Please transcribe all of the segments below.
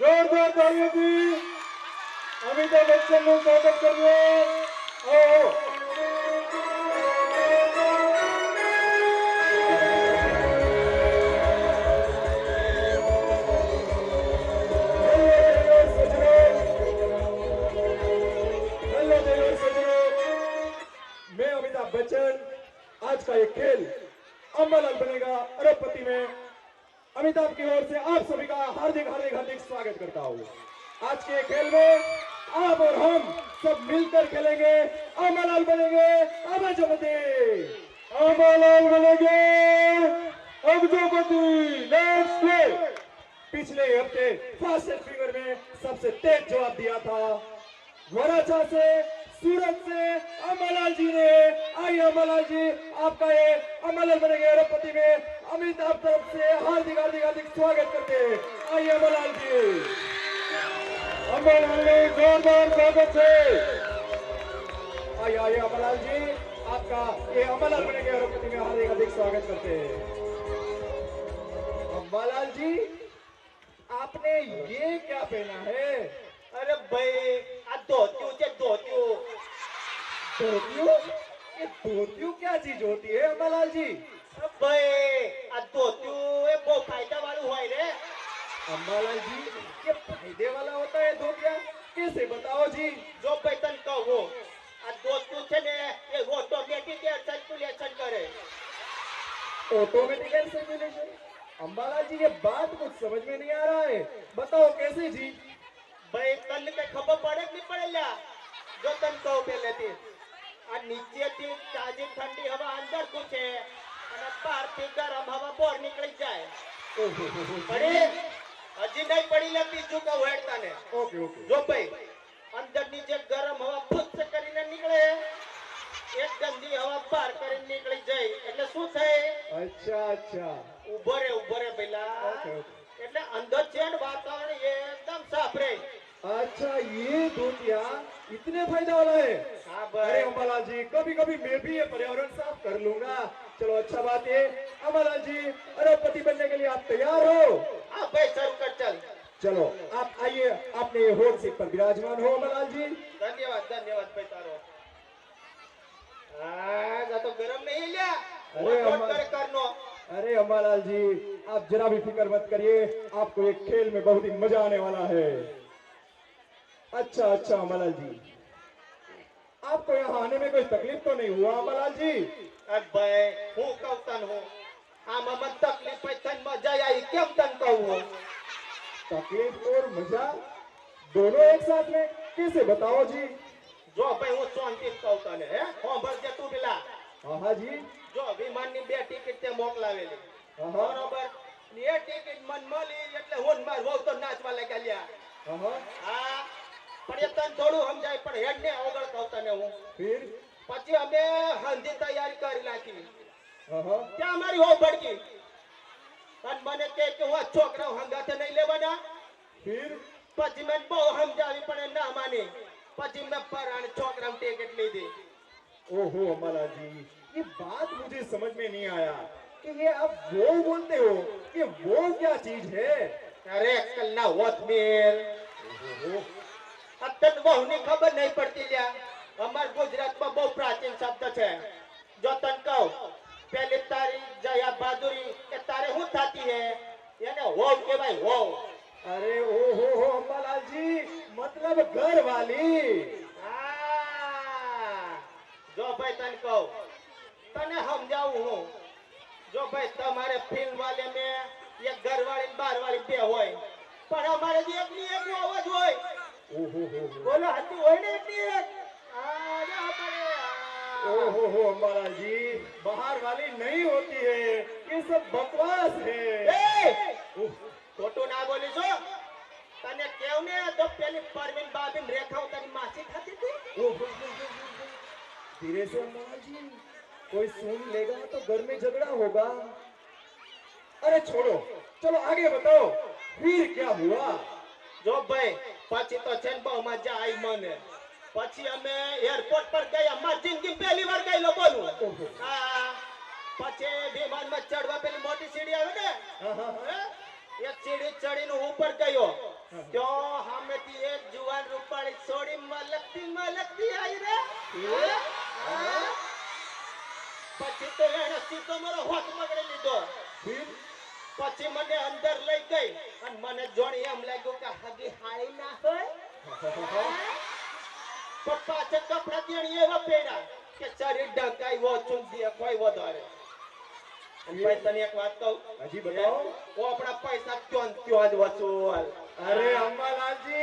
जोरदार तालियों की अमिताभ बच्चन નું સ્વાગત કરીએ। आओ मैं अमिताभ बच्चन आज का ये खेल अंबालाल बनेगा अरबपति में अमिताभ की ओर से आप सभी का हार्दिक हार्दिक हार्दिक स्वागत करता हूँ। आज के खेल में आप और हम सब मिलकर खेलेंगे। अंबालाल बनेंगे अबजोपति, अंबालाल बनेंगे अबजोपति। Let's play. पिछले हफ्ते फास्ट एंड फिंगर में सबसे तेज जवाब दिया था वराछा से, सूरत से अंबालाल जी ने। आइए अंबालाल जी, आपका ये अंबालाल बनेंगे अरबपति में अमिताभ तरफ से हार्दिक हार्दिक हार्दिक स्वागत करते हैं। आइए अंबालाल जी, अंबालाल ने जोरदार स्वागत से। आइए आइए अंबालाल जी, आपका ये अंबालाल बनेंगे अरबपति में हार्दिक हार्दिक स्वागत करते हैं। अंबालाल जी, आपने ये क्या पहना है? अरे भाई आ धोतियों जे धोतियों धोतियों? ये धोतियों क्या चीज होती है अंबालाल जी? अरे भाई आ धोतियों ए बहुत फायदा वाली हुआ रे। अंबालाल जी, ये फायदे वाला होता है धोतिया? कैसे बताओ जी। जो पैतन कहो आ धोतियों छे ने ये ऑटोमेटिक एयर सर्कुलेशन करे। Automatic air circulation? Ambalal ji, ये बात कुछ समझ में नहीं आ रहा है, बताओ कैसे जी। भाई तन के खबर पड़े कि नहीं पड़ेला जो तन कहो पहले थी आ नीचे थी ताजी ठंडी हवा अंदर कुछ है અને બહારથી ગરમ હવા બહાર નીકળી જાય। પડી હજી નહીં પડી લે બીજું કહું હેડતા ને। Okay okay. જો ભાઈ અંદરની જે ગરમ હવા ફૂસ કરીને નીકળે એક ગંદી હવા બહાર કરીને નીકળી જાય એટલે શું થાય? अच्छा अच्छा। ઉભો રે પેલા ओके ओके। એટલે અંદર છે ને વાતાવરણ એકદમ સાફ રહે। अच्छा, ये धोतिया इतने फायदा वाला है? हाँ अरे भाई अंबालाल जी, कभी कभी मैं भी ये पर्यावरण साफ कर लूंगा। चलो अच्छा बात है। अंबालाल जी, अरबपति बनने के लिए आप तैयार हो? हाँ भाई शुरू कर चल। चलो आप आइए, आपने ये हॉट सीट पर विराजमान हो अंबालाल जी। धन्यवाद भाई तारो। हाँ जा तो गरम नहीं लिया अरे वो अम्मा- कर करनो। अरे अंबालाल जी, आप जरा भी फिक्र मत करिए, आपको ये खेल में बहुत ही मजा आने वाला है। अच्छा अच्छा अंबालाल जी, आपको यहाँ आने में कोई तकलीफ तो नहीं हुआ अंबालाल जी? अब भाई हूँ कहतन हूँ आम मन तकलीफ है तन मजा आई केम तन कहूँ। तकलीफ और मजा दोनों एक साथ में कैसे, बताओ जी। जो भाई हूँ शांति कहतन है हो भर जे तू बिला हाँ जी। जो विमान ની બે ટિકિટ તે મોકલાવેલી हाँ બરોબર એ ટિકિટ મન મળી એટલે હું માર વહુ તો નાચવા લાગ્યા લ્યા। हाँ। હા પણ એ તને થોડું સમજાય પણ હેડ ને ઓગળ કહતને હું फिर? પછી અમે હંધી તૈયારી કરી નાખી हाँ। ત્યાં અમારી હો ભડકી અને મને કે હું છોકરા હંગાથે નહીં લેવાના। फिर? પછી મેં બહુ સમજાવી પણ એ ના માની પછી મેં પરાણ છોકરા ટિકિટ લીધી। ओहो अंबालाल जी, ये बात मुझे समझ में नहीं आया कि ये आप वो बोलते हो कि वो क्या चीज है? અરે કલના વોથમેર ओहो। અત્યંત બહુની ખબર નહીં પડતી લ્યા। અમાર ગુજરાતમાં બહુ પ્રાચીન શબ્દ છે જો તને કહું પહેલી તારી જયા બહાદુરી કે તારે શું થતી હે એને હોવ કહેવાય હોવ। अरे ओहो हो अंबालाल जी, मतलब घर वाली। આ જો ભાઈ તને કહું તને સમજાવું હું જો ભાઈ તમારે ફિલ્મ વાલે में ये घर वाली बाहर वाली બે હોય પણ અમારે જે એકની એક અવાજ હોય ओहो हो। બોલો હતી હોય ને એકની એક આ જા પડે ओहो हो अंबालाल जी, बाहर वाली नहीं होती है, ये सब बकवास है। ए ખોટું ના બોલીશો તને કેવ ને તો પેલી પરવીન બાબીન રેખાઓ તારી માસી થતી હતી। ओहो, धीरे से अंबालाल जी, कोई सुन लेगा तो घर में झगड़ा होगा। अरे छोड़ो, चलो आगे बताओ फिर क्या हुआ? જો ભાઈ પછી તો છે ને બહુ મજા આવી મને પછી અમે એરપોર્ટ પર ગયા અમારી જિંદગી પહેલી વાર ગયેલો બોલું હા પછી વિમાનમાં ચડવા પેલી મોટી સીડી આવે ને हाँ हाँ हाँ। એક સીડી ચડીને ઉપર ગયો જો હામેથી એક જુવાન રૂપાળી છોડી મલકતી આવી રે હા? પછી તો એને સીધો મારો હોઠ પકડી લીધો. फिर પછી મને અંદર લઈ ગઈ અને મને જોણી એમ લાગ્યું કે હગી હાળી ના હોય. પણ પાછળ કપડા દેણી એવા પહેર્યા કે શરીર ઢંકાઈ વો ચૂંધી કોઈ વધારે. અને ભાઈ તને એક વાત કહું, अजी बताओ. वो अपना पैसा क्यों જ वसूल. अरे अम्बालाल जी,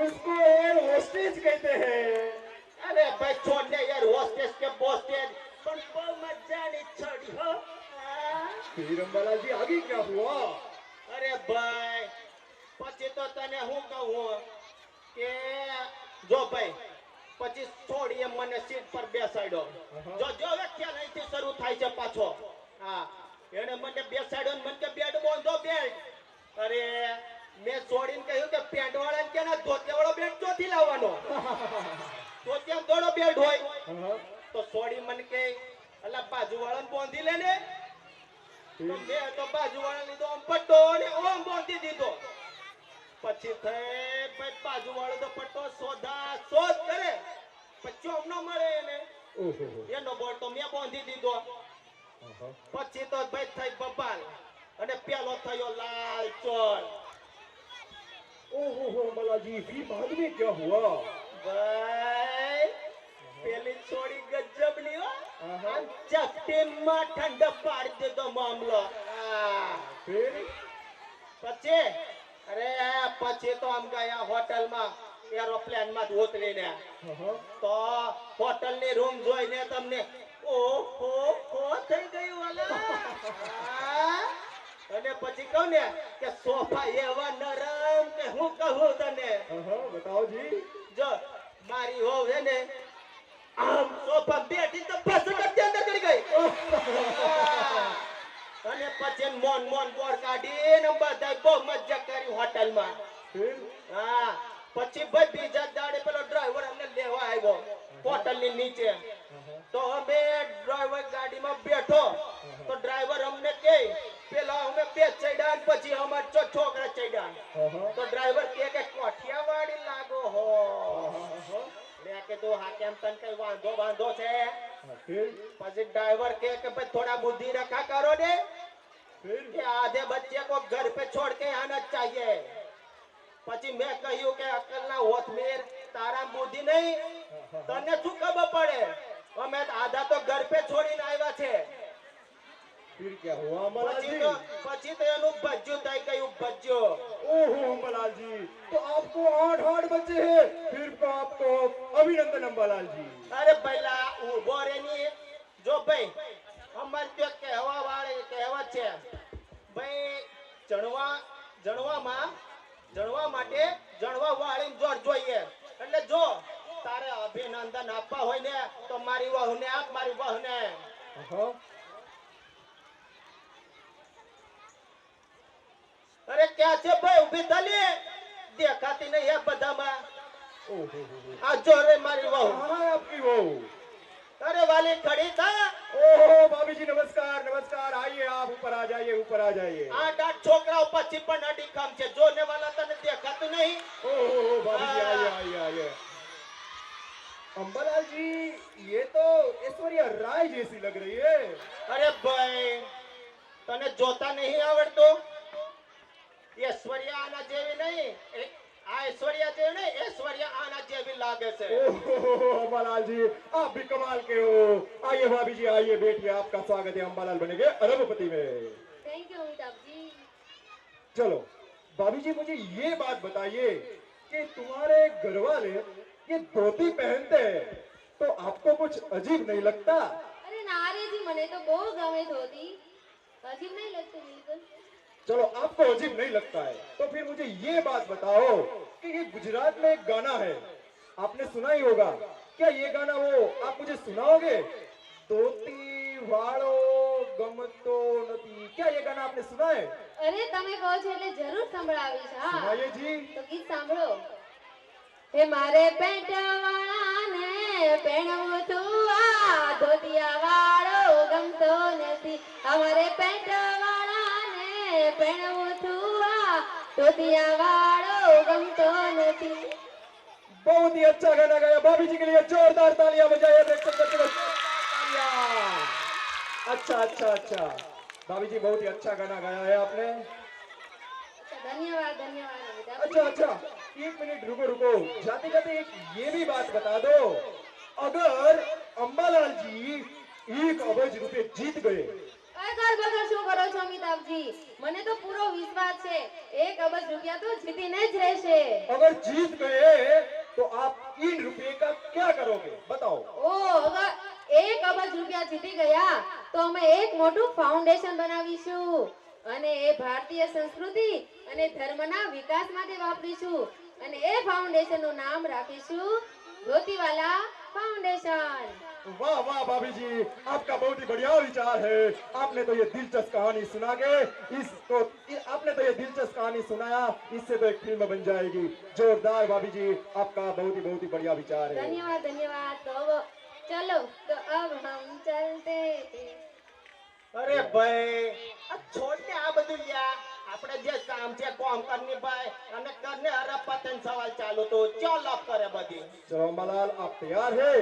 उसको एयर होस्टेज कहते हैं. अरे भाई छोड़ दे यार होस्टेस के बोस्टेज, પણ બહુ મજાની છોડી હો. फिर अम्बालाल जी आगे क्या हुआ? અરે ભાઈ પછી તો તને હું કહું કે જો ભાઈ પછી છોડીએ મને સીટ પર બેસાડ્યો. જો હવે ખ્યાલ અહીંથી શરૂ થાય છે પાછો. હા એને મને બેસાડ્યો ને મને કે બેડ બાંધો બેલ્ટ. અરે મેં છોડીને કહ્યું કે પેન્ટ વાળાને કે ના ધોતિયા વાળો બેલ્ટ ચોથી લાવવાનો. ધોતિયા દોડો બેલ્ટ હોય તો છોડી મને કે અલા બાજુ વાળાને બાંધી લે ને. તો મેં તો બાજુ વાળા લીધો આમ પટ્ટો અને ઓમ બાંધી દીધો. પછી થઈ ભાઈ બાજુ વાળો તો પટ્ટો શોધ કરે પછી ઓમ ન મળે એને. એનો બોલ તો મેં બાંધી દીધો. પછી તો ભાઈ થઈ બબાલ અને પેલો થયો લાલ ચોર. ओहो अम्बालाल जी, फिर बाद में क्या हुआ? ભાઈ પેલી છોડી ગજબની હો. ચપટીમાં ઠંડો પાડી દીધો મામલો. फिर પછી પછી તો આમ ગયા હોટલમાં એરોપ્લેનમાં જ ઉતરીને. તો હોટલની રૂમ જોઈને તમને ઓહો થઈ ગયું વાલા. અને પછી કહું ને કે સોફા એવા નરમ કે હું કહું તને. बताओ जी. જો મારી હોવ છે ને આમ સોફા બેઠી તો બસ અંદર ચડી ગઈ. અને પછી મોન બોર કાઢીને બધાય બહુ મજા કરી હોટલમાં. फिर હા પછી ભાઈ બીજા દાડે પેલો ડ્રાઈવર અમને લેવા આવ્યો હોટલની નીચે. તો અમે ડ્રાઈવર ગાડીમાં બેઠો તો ડ્રાઈવર અમને કહે પેલા અમે બે ચડ્યા પછી અમાર છોકરા ચડ્યા. તો ડ્રાઈવર કે કોઠિયાવાડી લાગો હો. મેં કીધું હા કેમ તને કઈ વાંધો છે? फिर પછી ડ્રાઈવર કે ભાઈ થોડા બુદ્ધિ રખા કરો ને કે आधे बच्चे को घर पे छोड़ के आना चाहिए. પછી મેં કહ્યું કે અકલના હોશ મેર તારા બુદ્ધિ નહીં તને શું ખબર પડે? અમે આધા તો घर पे છોડીને આવ્યા છે. फिर क्या हुआ अम्बालाल जी? પછી તો એનું ભજ્યું થઈ ગયું ભજ્યું. ओहो अम्बालाल जी, तो आपको 8 बच्चे हैं. फिर तो आपको अभिनंदन अम्बालाल जी. અરે ભઈલા ઉભો રે ની. જો ભાઈ અમાર તો કહેવત છે ભાઈ જણવા માટે જણવા વાળી જોર જોઈએ. એટલે જો તારે અભિનંદન આપવા હોય ને તો મારી વહુને આપ, મારી વહુને. અરે ક્યાં છે ભાઈ? ઊભી થલી દેખાતી નહીં એ બધામાં. આ જો રે મારી વહુ. कहाँ है आपकी बहू? अरे वाली खड़ी था. ओहो भाभी जी नमस्कार नमस्कार. आइए आप ऊपर आ जाइए, ऊपर आ जाइए. 8 છોકરાઓ પછી પણ અડીખમ છે. જોને વાલા તને દેખાતું નહીં. ओहो भाभी जी आइए आइए आइए. अम्बालाल जी, ये तो ऐश्वर्या राय जैसी लग रही है. અરે ભાઈ તને જોતા નહીં આવડતું? ઐશ્વર્યા આના જેવી નહીં. આ ઐશ્વર્યા જેવી નહીં, ઐશ્વર્યા આના જેવી લાગે છે. ओहो अम्बालाल जी, आप भी कमाल के हो. आइए भाभी जी आइए, बैठिए. आपका स्वागत है. अम्बालाल बनेंगे अरबपति में. Thank you Amitabh ji. चलो भाभी जी, मुझे ये बात बताइए कि तुम्हारे घर वाले ये धोती पहनते हैं तो आपको कुछ अजीब नहीं लगता? अरे ना रे जी, મને તો બહુ ગમે ધોતી. અજીબ નહીં लगती बिल्कुल. चलो आपको अजीब नहीं लगता है तो फिर मुझे ये बात बताओ कि ये गुजरात में एक गाना है, आपने सुना ही होगा. क्या ये गाना वो आप मुझे सुनाओगे? धोती वाળો ગમતો નથી. क्या ये गाना आपने सुना है? અરે તમે કહો છો એટલે જરૂર સંભળાવીશ. હા सुनाइए जी. તો ગીત સાંભળો. હે મારે પેન્ટ વાળાને પહેરવું તું આ ધોતિયા વાળો ગમતો નથી. અમારે પેન્ટ વાળાને પહેરવું તું આ ધોતિયા વાળો थी। बहुत ही अच्छा गाना गाया। भाभी जी के लिए जोरदार तालियां बजाइए। प्रेक्षक दर्शकों, तालियां। अच्छा अच्छा अच्छा, भाभी जी बहुत ही अच्छा गाना गाया है आपने। अच्छा, धन्यवाद धन्यवाद अमिताभ अच्छा जी। अच्छा, एक मिनट रुको रुको, जाते जाते एक ये भी बात बता दो, अगर अंबालाल जी 1 अबज रुपए जीत गए, અગર બગર શું કરો છો અમિતાભજી? મને તો પૂરો વિશ્વાસ છે 1 અબજ રૂપિયા તો જીતીને જ રહેશે। अगर जीत गए तो आप इन रुपए का क्या करोगे बताओ। ઓ અગર 1 અબજ રૂપિયા જીતી ગયા તો અમે એક મોટું ફાઉન્ડેશન બનાવીશું અને એ ભારતીય સંસ્કૃતિ અને ધર્મના વિકાસ માટે વાપરીશું અને એ ફાઉન્ડેશનનું નામ રાખીશું ધોતીવાલા फाउंडेशन। वाह वाह भाभी जी, आपका बहुत ही बढ़िया विचार है। आपने तो ये दिलचस्प कहानी सुना के इसको आपने तो ये दिलचस्प कहानी सुनाया, इससे तो एक फिल्म बन जाएगी। जोरदार भाभी जी, आपका बहुत ही बढ़िया विचार है। धन्यवाद धन्यवाद। तो अब चलो, तो अब हम चलते हैं। અરે ભાઈ આ છોડને આ બધું લ્યા આપણે જે કામ છે કોમ કરની ભાઈ અને કરને અરે પતન સવાલ ચાલુ તો ચાલ અપ કરે બધી। चलो अंबालाल, आप तैयार है?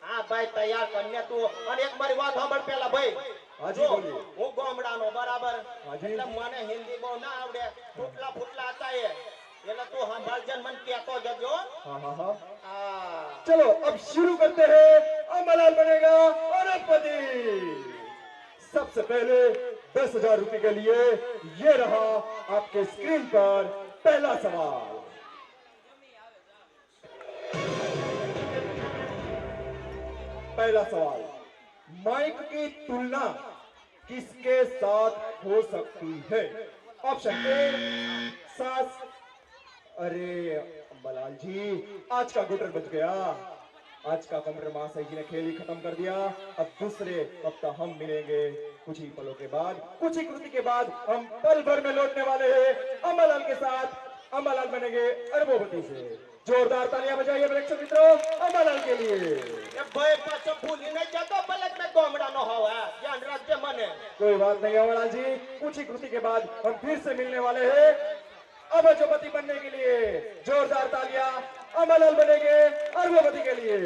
હા ભાઈ તૈયાર કરને તું અને એક મારી વાત સાંભળ પેલા ભાઈ। હાજી, જો, બોલીએ। હું ગામડાનો બરાબર હાજી। એટલે મને હિન્દી બહુ ના આવડે, ફૂટલા ફૂટલા હતા એ એટલે તું સંભાળજે મને કહેતો જજો। हाँ हाँ हाँ, હા चलो अब शुरू करते हैं। अंबालाल बनेगा अरबपति। सबसे पहले 10,000 रुपए के लिए ये रहा आपके स्क्रीन पर पहला सवाल। पहला सवाल, माइक की तुलना किसके साथ हो सकती है? ऑप्शन ए सास। अरे अंबालाल जी, आज का गुटर बच गया। आज का कंप्यूटर महाशय जी ने खेल ही खत्म कर दिया। अब दूसरे हफ्ता हम मिलेंगे कुछ ही पलों के बाद, कुछ ही कृति के बाद हम पल भर में लौटने वाले हैं अंबालाल के साथ। अंबालाल बनेंगे अरबोपति से। जोरदार तालियां बजाइए प्रेक्षक मित्रों अंबालाल के लिए। એ ભાઈ પાછો ભૂલી નહીં જતો ભલે જ મેં ગામડાનો હોવ હે ધ્યાન રાખજે મને। कोई बात नहीं अंबालाल जी, कुछ ही कृति के बाद हम फिर से मिलने वाले हैं अरबोपति बनने के लिए। जोरदार तालियां अंबालाल बनेंगे अरबोपति के लिए।